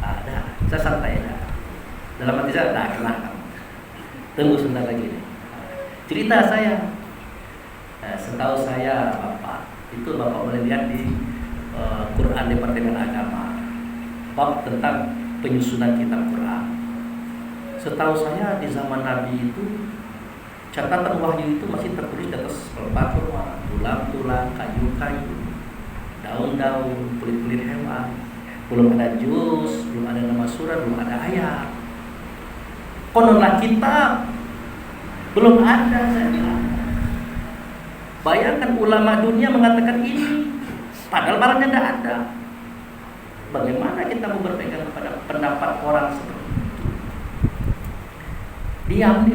Ada. Saya santai dah. Dalam hati saya dah kenal kamu. Tunggu sebentar lagi nih. Cerita saya. Setahu saya Bapak, itu Bapak boleh lihat di Quran Departemen Agama. Bab tentang penyusunan kitab Quran. Setahu saya di zaman Nabi itu catatan wahyu itu masih tertulis di atas pelbagai tulang-tulang, kayu-kayu, daun-daun, kulit-kulit hewan. Belum ada juz, belum ada nama surah, belum ada ayat. Kononlah kitab belum ada, saya bilang. Bayangkan ulama dunia mengatakan ini, padahal barangnya tidak ada. Bagaimana kita mau berpegang kepada pendapat orang seperti itu? Diam.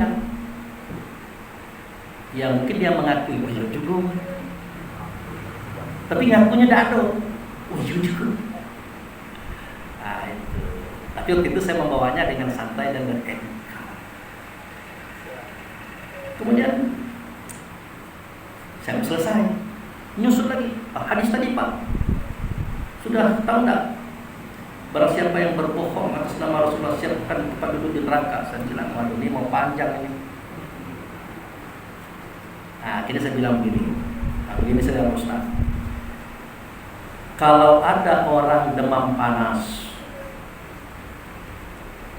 Ya mungkin dia mengakui, oh iya juga. Tapi ngakunya tidak ada. Oh iya juga. Nah itu. Tapi waktu itu saya membawanya dengan santai dan beretika. Kemudian saya selesai, nyusul lagi. Hadis tadi Pak, sudah tahu enggak? Barang siapa yang berbohong atas nama Rasulullah, siapkan tempat duduk di neraka. Saya bilang, waduh ini mau panjang ini. Nah, akhirnya saya bilang begini. Nah, begini saya Ustaz. Kalau ada orang demam panas,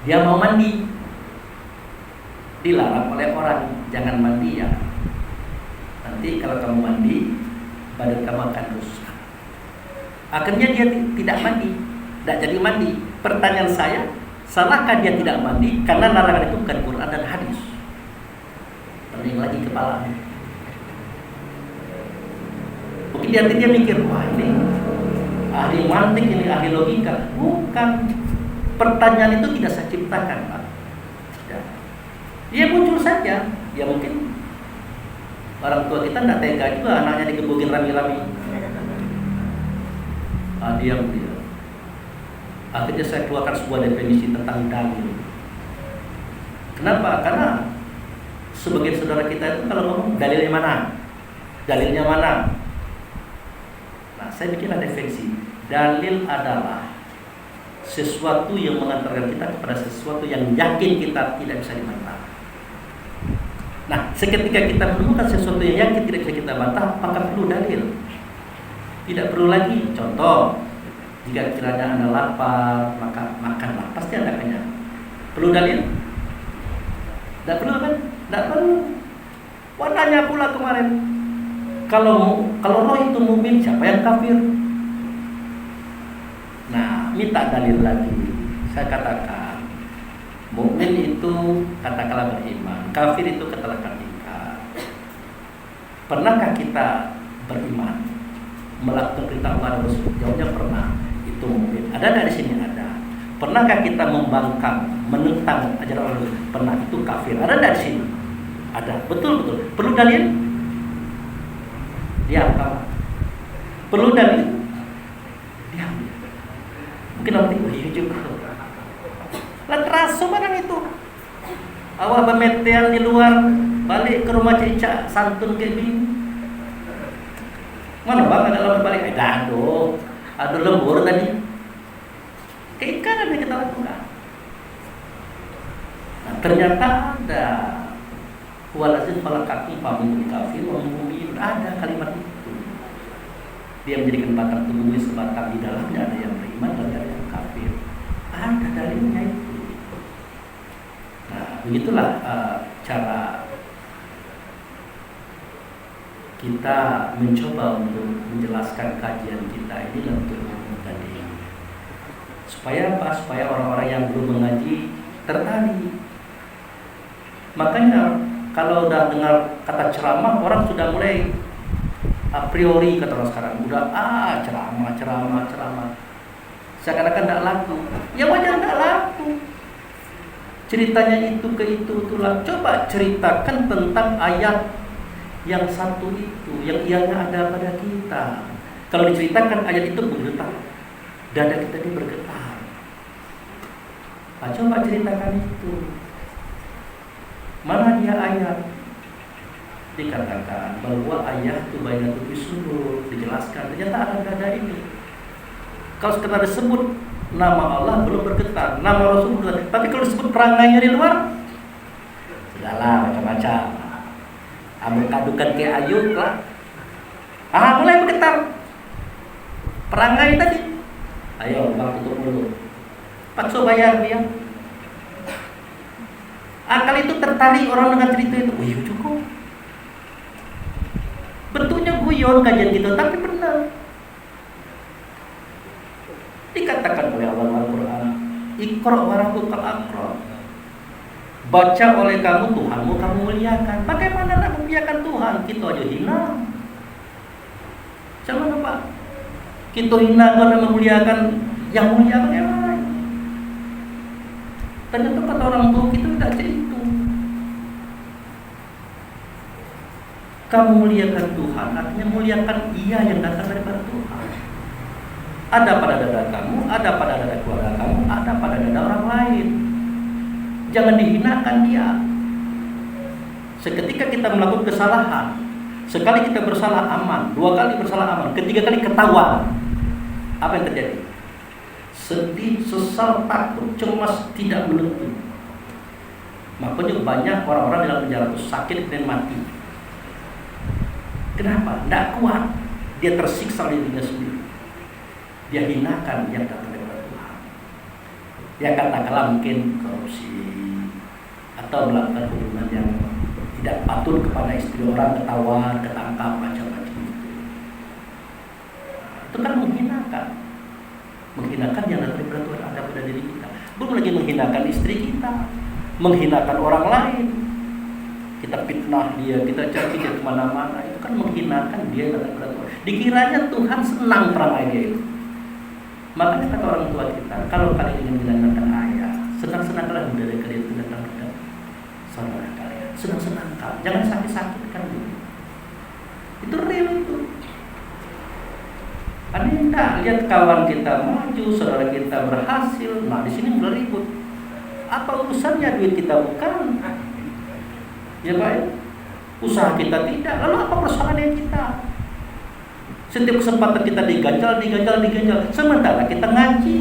dia mau mandi, dilarang oleh orang, jangan mandi ya. Nanti kalau kamu mandi, badan kamu akan rusak. Akhirnya dia tidak mandi, tidak jadi mandi. Pertanyaan saya, salahkah dia tidak mandi? Karena larangan itu bukan Quran dan hadis. Pening lagi kepala. Mungkin dia mikir, wah ini ahli mantik, ini ahli logika. Bukan. Pertanyaan itu tidak saya ciptakan, Pak. Dia muncul saja. Ya mungkin orang tua kita tidak tega juga anaknya digebukin rami-rami. Diam dia. Akhirnya saya keluarkan sebuah definisi tentang dalil. Kenapa? Karena sebagian saudara kita itu kalau ngomong dalilnya mana? Dalilnya mana? Nah, saya bikinlah definisi. Dalil adalah sesuatu yang mengantarkan kita kepada sesuatu yang yakin kita tidak bisa dibantah. Nah, seketika kita menemukan sesuatu yang yakin tidak bisa kita bantah, maka perlu dalil. Tidak perlu lagi. Contoh, jika kiranya Anda lapar, maka makanlah, pasti Anda kenyang. Perlu dalil? Tidak perlu kan? Tidak perlu. Warnanya pula kemarin. Kalau roh itu mukmin, siapa yang kafir? Nah, minta dalil lagi. Saya katakan, mukmin itu katakanlah beriman, kafir itu katakanlah ingkar. Pernahkah kita beriman, melakukan perintah Allah dan Rasul? Jawabnya pernah. Itu mukmin. Ada dari sini ada. Pernahkah kita membangkang, menentang ajaran Allah? Pernah. Itu kafir. Ada dari sini. Ada. Betul. Perlu dalil? Diam kamu. Perlu dalil? Diam. Mungkin nanti iya juga. Lah terasa barang itu. Awak pemetean di luar, balik ke rumah Cica, santun kayak gini. Mana bang ada lembur balik? Aduh lembur tadi. Kayak ikan ada kita lakukan. Nah, ternyata ada walazim falakakum faminkum kafir wa minkum mu'min. Ada kalimat itu. Dia menjadikan batang tubuhnya sebatang, di dalamnya ada yang beriman dan ada yang kafir. Ada dalilnya itu. Nah, begitulah cara kita mencoba untuk menjelaskan kajian kita ini untuk umum tadi. Supaya apa? Supaya orang-orang yang belum mengaji tertarik. Makanya kalau udah dengar kata ceramah, orang sudah mulai a priori kata orang sekarang, udah ceramah. Seakan-akan tidak laku. Ya wajar tidak laku. Ceritanya itu ke itulah. Coba ceritakan tentang ayat yang satu itu, yang ianya ada pada kita. Kalau diceritakan ayat itu bergetar, dada kita ini bergetar. Nah, coba ceritakan itu. Mana dia ayat? Dikatakan bahwa ayat itu bainatul sudur, dijelaskan ternyata ada dada ini. Kalau sekedar disebut nama Allah belum bergetar, nama Rasul bergetar. Tapi kalau disebut perangainya di luar, sudahlah macam-macam. Ambil-adukan kayak Ayub lah. Mulai bergetar. Perangai tadi. Ayo, bang tutup dulu. Paksa bayar dia. Akal itu tertarik orang dengan cerita itu. Iya cukup. Bentuknya guyon kajian gitu, tapi benar. Dikatakan oleh Allah Al-Quran, Iqra wa rabbukal akram. Baca oleh kamu Tuhanmu, kamu muliakan. Bagaimana nak memuliakan Tuhan? Kita aja hina. Jangan Pak. Kita hina karena memuliakan yang mulia bagaimana? Ternyata kata orang tua kita tidak itu. Kamu muliakan Tuhan, artinya muliakan Ia yang datang daripada Tuhan. Ada pada dada kamu, ada pada dada keluarga kamu, ada pada dada orang lain. Jangan dihinakan dia. Seketika kita melakukan kesalahan, sekali kita bersalah aman, 2 kali bersalah aman, ketiga kali ketahuan, apa yang terjadi? Sedih, sesal, takut, cemas, tidak menentu. Makanya banyak orang-orang dalam penjara itu sakit dan mati. Kenapa? Tidak kuat. Dia tersiksa oleh dirinya sendiri. Dia hinakan yang datang dari Tuhan. Dia katakanlah mungkin korupsi atau melakukan hubungan yang tidak patut kepada istri orang, ketahuan, ketangkap, macam-macam itu. Itu kan menghinakan yang datang dari Tuhan ada pada diri kita. Belum lagi menghinakan istri kita, menghinakan orang lain. Kita fitnah dia, kita caci dia kemana-mana. Itu kan menghinakan dia datang dari Tuhan. Dikiranya Tuhan senang perangai dia itu. Makanya kata orang tua kita, kalau kalian ingin menyenangkan ayah, senang-senanglah dari kalian itu datang kepada saudara kalian. Senang-senangkan, jangan sakit-sakitkan dulu. Itu real itu. Ada yang tak lihat kawan kita maju, saudara kita berhasil, nah di sini mulai ribut. Apa urusannya duit kita bukan? Ya Pak, usaha kita tidak. Lalu apa persoalannya kita? Setiap kesempatan kita diganjal. Sementara kita ngaji.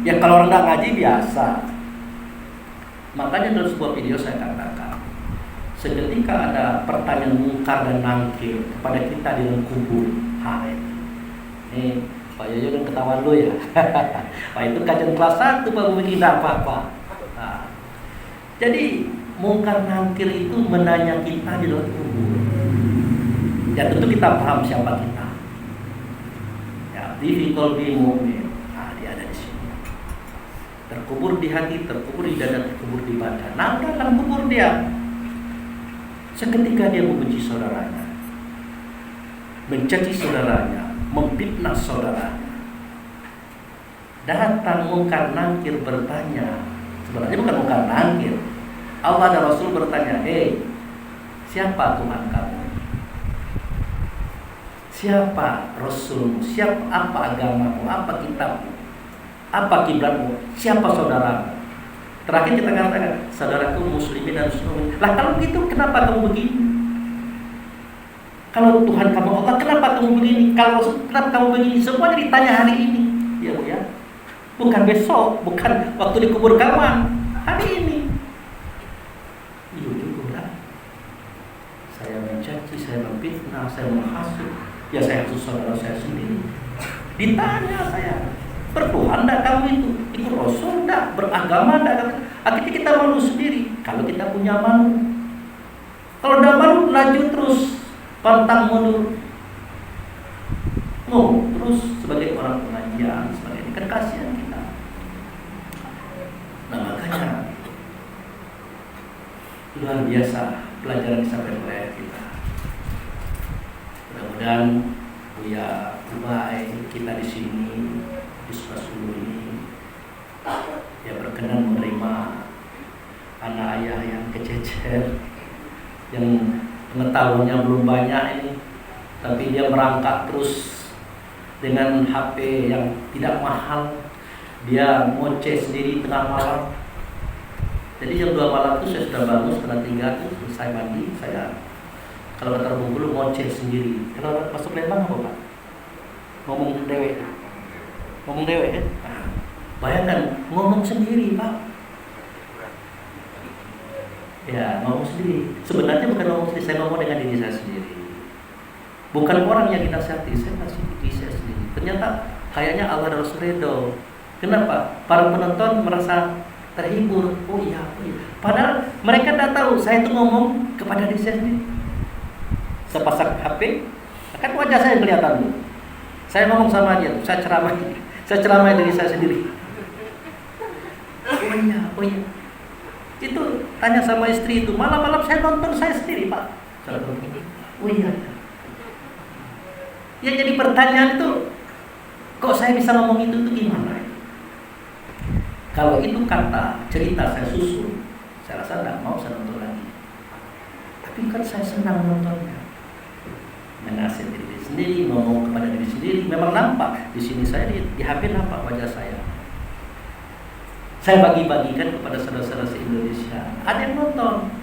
Ya kalau orang nggak ngaji biasa. Makanya dalam sebuah video saya katakan, seketika ada pertanyaan mungkar dan nangkir kepada kita di dalam kubur, ini Pak Yoyo kan ketahuan lo ya. Pak itu kajian kelas 1 Pak bikin apa-apa. Nah, jadi mungkar nangkir itu menanya kita di dalam kubur. Ya tentu kita paham siapa kita. Ya, difficult be mu'min. Nah, dia ada di sini. Terkubur di hati, terkubur di dada, terkubur di badan. Nah, dalam kubur dia. Seketika dia membenci saudaranya, mencaci saudaranya, memfitnah saudaranya. Datang mungkar nangkir bertanya. Sebenarnya bukan mungkar nangkir. Allah dan Rasul bertanya, siapa Tuhan kamu? Siapa Rasulmu? Siapa apa agamamu? Apa kitabmu? Apa kiblatmu? Siapa saudaramu? Terakhir kita katakan, saudaraku muslimin dan muslimin. Lah kalau gitu kenapa kamu begini? Kalau Tuhan kamu Allah, kenapa kamu begini? Kalau Rasul, kenapa kamu begini? Semuanya ditanya hari ini. Ya Bu ya. Bukan besok, bukan waktu dikubur kawan. Hari ini. Iya juga. Saya mencaci, saya memfitnah, saya menghasut. Ya saya hasut saudara saya sendiri. Ditanya saya, bertuhan enggak kamu itu? Ikut Rasul enggak? Beragama enggak? Akhirnya kita malu sendiri. Kalau kita punya malu, kalau udah malu laju terus, pantang mundur, ngomong terus sebagai orang pengajian, sebagai ini kan kasihan kita. Nah makanya luar biasa pelajaran disampaikan oleh kita. Mudah-mudahan Buya Ubay kita di sini di Sukasulu ini ya berkenan menerima anak ayah yang kececer, yang pengetahuannya belum banyak ini, tapi dia merangkak terus dengan HP yang tidak mahal. Dia ngoceh sendiri tengah malam. Jadi jam 2 malam itu saya sudah bangun setengah 3 itu selesai mandi. Saya kalau kata Bengkulu ngoceh sendiri. Kalau masuk Lembang apa Pak? Ngomong dewe ya? Nah, bayangkan ngomong sendiri Pak. Ya ngomong sendiri. Sebenarnya bukan ngomong sendiri, saya ngomong dengan diri saya sendiri. Bukan orang yang dinasihati, saya kasih diri saya sendiri. Ternyata kayaknya Allah dan Rasul ridho. Kenapa? Para penonton merasa terhibur. Oh iya. Padahal mereka tidak tahu saya itu ngomong kepada diri saya sendiri. Saya pasang HP, kan wajah saya kelihatan dulu. Saya ngomong sama dia, saya ceramah diri saya sendiri. Oh iya. Itu tanya sama istri itu, malam-malam saya nonton saya sendiri Pak. Oh iya. Ya jadi pertanyaan itu, kok saya bisa ngomong itu gimana? Kalau itu kata cerita saya susun, saya rasa tidak mau saya nonton lagi. Tapi kan saya senang nontonnya. Menasih diri sendiri, ngomong kepada diri sendiri, memang nampak di sini saya di HP nampak wajah saya. Saya bagi-bagikan kepada saudara-saudara se-Indonesia. Ada yang nonton.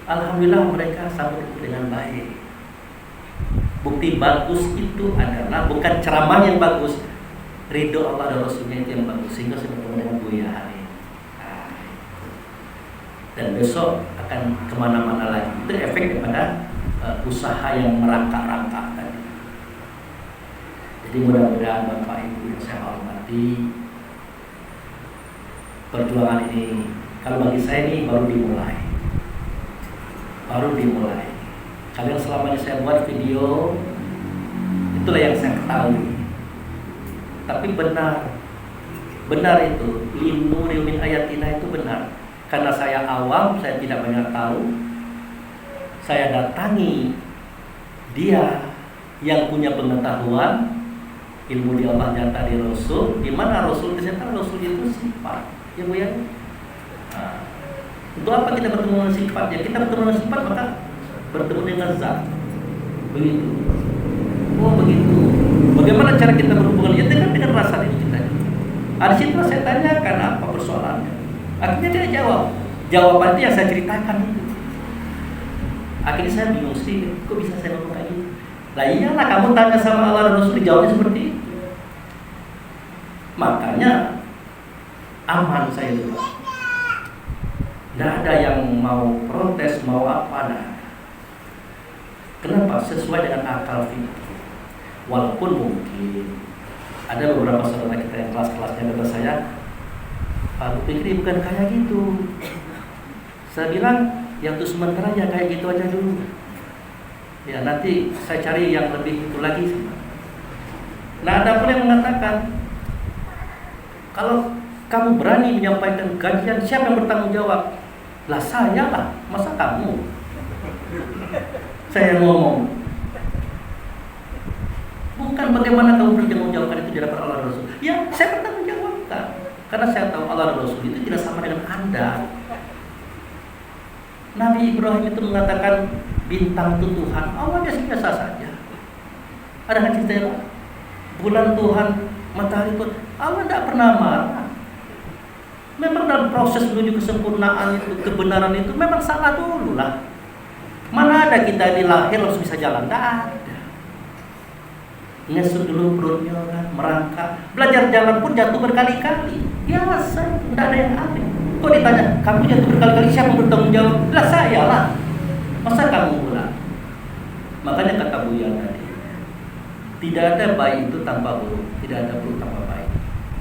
Alhamdulillah mereka sambut dengan baik. Bukti bagus itu adalah bukan ceramah yang bagus, ridho Allah dan Rasulnya itu yang bagus, sehingga saya bertemu dengan Buya hari ini. Dan besok akan kemana-mana lagi. Itu efek daripada usaha yang merangkak-rangkak tadi. Jadi mudah-mudahan Bapak Ibu yang saya hormati, perjuangan ini, kalau bagi saya ini baru dimulai. Kalian selama ini saya buat video, itulah yang saya ketahui. Tapi benar itu, linuri min ayatina itu benar. Karena saya awam, saya tidak banyak tahu. Saya datangi dia yang punya pengetahuan, ilmu di Allah nyata di Rasul. Di mana Rasul? Ternyata Rasul itu sifat, ya Bu ya. Untuk apa kita bertemu dengan sifat? Ya kita bertemu dengan sifat maka bertemu dengan zat. Begitu. Oh begitu. Bagaimana cara kita berhubungan? Ya dengan rasa diri kita. Di situ saya tanyakan apa persoalannya. Akhirnya dia jawab. Jawaban itu yang saya ceritakan itu. Akhirnya saya bingung sih, kok bisa saya ngomong kayak gitu? Lah iyalah kamu tanya sama Allah dan Rasul, dijawabnya seperti itu. Makanya aman saya itu. Tidak ada yang mau protes, mau apa, nah. Kenapa? Sesuai dengan akal kita. Walaupun mungkin ada beberapa saudara kita yang kelas-kelasnya kata saya, Pak Fikri bukan kayak gitu. Saya bilang, yang itu sementara ya kayak gitu aja dulu. Ya nanti saya cari yang lebih itu lagi. Nah ada pun yang mengatakan, kalau kamu berani menyampaikan kajian, siapa yang bertanggung jawab? Lah saya lah, masa kamu? Saya ngomong, bukan bagaimana kamu bertanggung jawabkan itu di hadapan Allah dan Rasul. Ya saya bertanggung jawabkan, karena saya tahu Allah dan Rasul itu tidak sama dengan Anda. Nabi Ibrahim itu mengatakan bintang itu Tuhan, Allah biasa saja. Ada nggak cerita bulan Tuhan, matahari Tuhan, Allah tidak pernah marah. Memang dalam proses menuju kesempurnaan itu, kebenaran itu memang salah dulu lah. Mana ada kita ini lahir langsung bisa jalan? Tidak ada. Ngesut dulu perutnya orang, merangkak. Belajar jalan pun jatuh berkali-kali. Biasa, tidak ada yang aneh. Kok ditanya, kamu jatuh berkali-kali, siapa yang bertanggung jawab? Lah saya lah. Masa kamu pula? Makanya kata Buya tadi, tidak ada baik itu tanpa buruk, tidak ada buruk tanpa baik.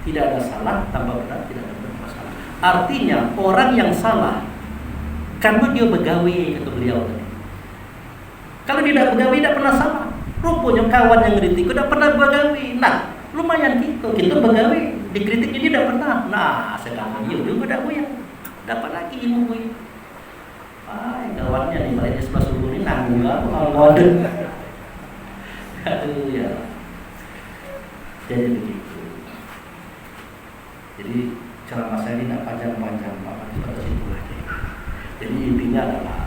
Tidak ada salah tanpa benar, tidak ada benar tanpa salah. Artinya orang yang salah karena dia begawi, kata beliau tadi. Kalau dia tidak begawi, tidak pernah salah. Rupanya kawan yang kritik, tidak pernah begawi. Nah, lumayan kita begawi, dikritiknya dia tidak pernah. Nah, sekarang dia juga tidak punya, dapat lagi ilmu ini. Kawannya nih, baliknya sebelah subuh ini nanggung lah, aduh ya. Jadi begitu. Jadi ceramah saya ini tidak panjang-panjang, Bapak seperti itu aja. Jadi intinya adalah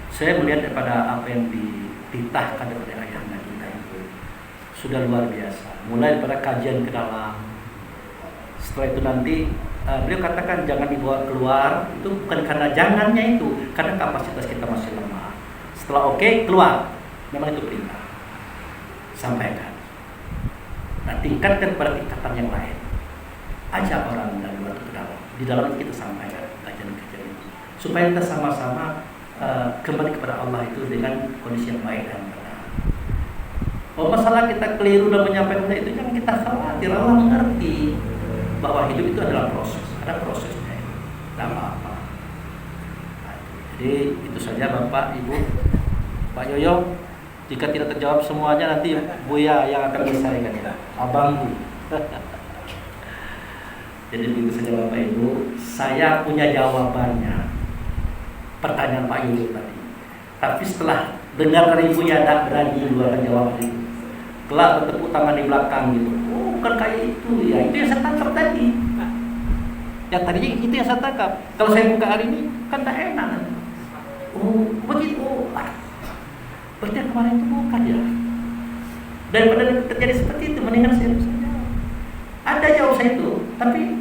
saya melihat daripada apa yang dititahkan daripada ayahanda kita itu sudah luar biasa. Mulai daripada kajian ke dalam. Setelah itu nanti beliau katakan jangan dibawa keluar. Itu bukan karena jangannya itu, karena kapasitas kita masih lemah. Setelah oke, keluar. Memang itu perintah. Sampaikan. Nah, tingkatkan pada tingkatan yang lain. Ajak orang dari luar ke dalam. Di dalam kita sampaikan kajian-kajian itu, supaya kita sama-sama kembali kepada Allah itu dengan kondisi yang baik dan benar. Oh, masalah kita keliru dalam menyampaikan itu jangan kita khawatir. Allah mengerti bahwa hidup itu adalah proses, ada prosesnya. Tidak apa-apa. Jadi itu saja Bapak, Ibu, Pak Yoyo. Jika tidak terjawab semuanya nanti Buya yang akan menyelesaikan ya. Abangku. Jadi begitu saja Bapak Ibu. Saya punya jawabannya. Pertanyaan Pak Yoyo tadi. Tapi setelah dengar dari Buya tidak berani mengeluarkan jawaban itu. Kelak bertepuk tangan di belakang gitu. Oh, bukan kayak itu ya. Itu yang saya tangkap tadi. Yang tadinya itu yang saya tangkap. Kalau saya buka hari ini kan tak enak. Oh, begitu. Berarti kemarin itu bukan ya. Daripada terjadi seperti itu, mendingan saya saja. Ada jauh saya itu, tapi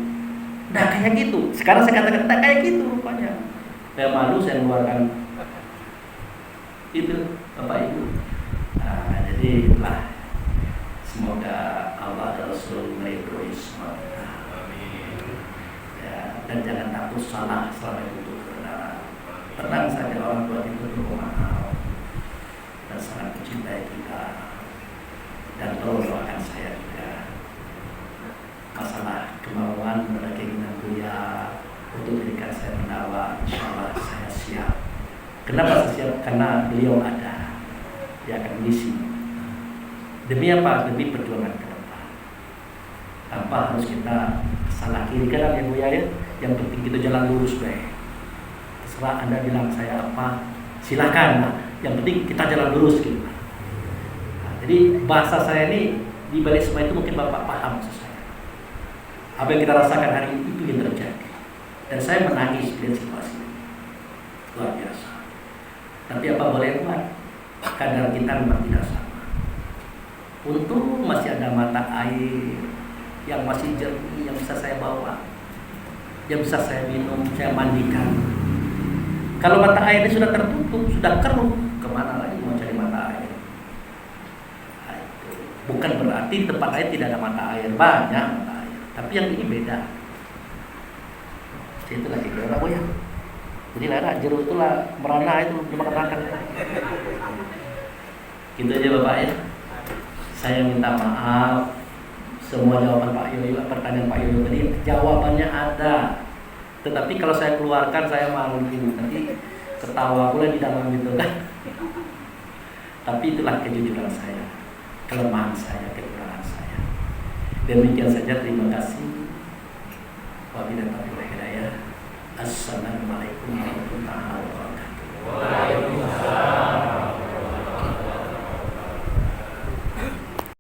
tidak kayak gitu. Sekarang saya katakan tidak kayak gitu rupanya. Saya malu saya mengeluarkan Bapak Ibu. Nah, jadi itulah, semoga Allah dan Rasul meridhoi semua kita. Ya, dan jangan takut salah selama itu benar. Tenang saja, orang tua itu bermaaf dan sangat mencintai kita, dan tolong doakan saya juga. Masalah kemauan dan keinginan Buya untuk jadikan saya pendakwah, insya Allah saya siap. Kenapa saya siap? Karena beliau ada, dia akan mengisi. Demi apa? Demi perjuangan ke depan. Tanpa harus kita salah kiri kanan ya Buya ya. Yang penting kita jalan lurus baik. Terserah Anda bilang saya apa, silakan. Nah, yang penting kita jalan lurus gitu. Nah, jadi bahasa saya ini di balik semua itu mungkin Bapak paham maksud saya. Apa yang kita rasakan hari ini itu yang terjadi. Dan saya menangis melihat situasi ini. Luar biasa. Tapi apa boleh buat? Kadar kita memang tidak sama. Untung masih ada mata air yang masih jernih, yang bisa saya bawa, yang bisa saya minum, saya mandikan. Kalau mata airnya sudah tertutup, sudah keruh, kemana lagi mau cari mata air? Nah, itu. Bukan berarti di tempat lain tidak ada mata air, banyak mata air. Tapi yang ini beda. Itu lagi orang Buya. Jadi lara jeruk itulah merana itu dimakan. Gitu aja Bapak ya. Saya minta maaf. Semua jawaban Pak Yoyo, pertanyaan Pak Yoyo tadi jawabannya ada. Tetapi kalau saya keluarkan saya malu ini, nanti ketawa pula di dalam gitu kan. Tapi itulah kejujuran saya, kelemahan saya, kekurangan saya. Demikian saja, terima kasih. Wabillahi hidayah. Assalamualaikum warahmatullahi wabarakatuh. Waalaikumsalam.